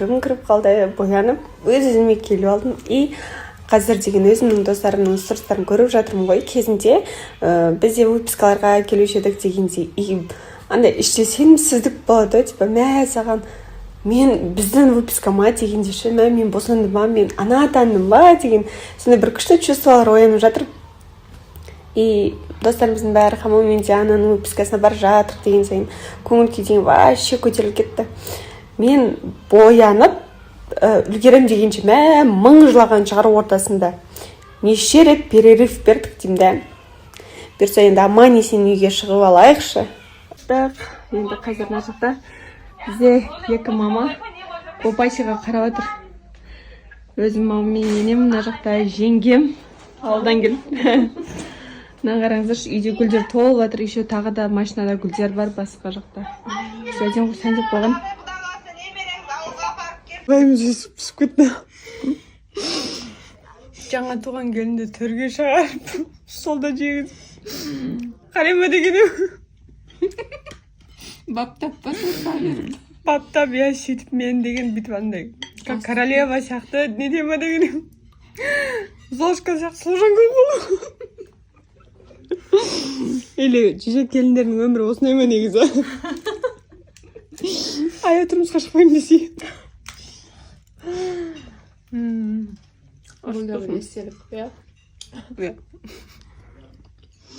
түрім кіріп қалды, боянып, өз-өзіме келіп алдым. И қазір деген өзімнің достарымның сұрыстарын көріп жатырмын ғой. Кезінде бізде выпискаларға келуші едік дегенде, и андай іште сенімсіздік болады, типа, мә саған мен біздің выписка ма дегенде ше, мен босандым ба, мен ана атандым ба деген сондай бір күшті чувстволар оянып жатыр. И достарымыздың бәрі хамам мен Диананың выпискасына барып жатыр деген сайын көңіл күй деген вообще көтеріліп кетті. Мен боянып үлгерем дегенше мың жылаған шығар ортасында. Неше рет перерыв бердік деймін да. Бұйырса енді аман есен үйге шығып алайықшы. Бірақ енді қазір мына жақта бізде екі мама опасиға қарап отыр. Өзім мамам мен енем, мына жақта жеңгем ауылдан келіп. Мына қараңыздаршы, үйде гүлдер толып жатыр, еще тағы да машинада гүлдер бар басқа жақта. Сөйтем құсан деп қойған. Байымыз өсіп кетті. Жаңа туған келінді төрге шығарып, солда жегіз. Қарайма дегенім. Баптап басып. Баптап, я сөйтіп мен деген бүйтіп андай. Как королева сияқты, не дема дегенім. Золушка сияқты служанка болу. Или жежек келіндердің өмірі осындай ма негізі? Ая тұрмысқа шықпаймын десей. Бұл да бір естелік, иә? Иә.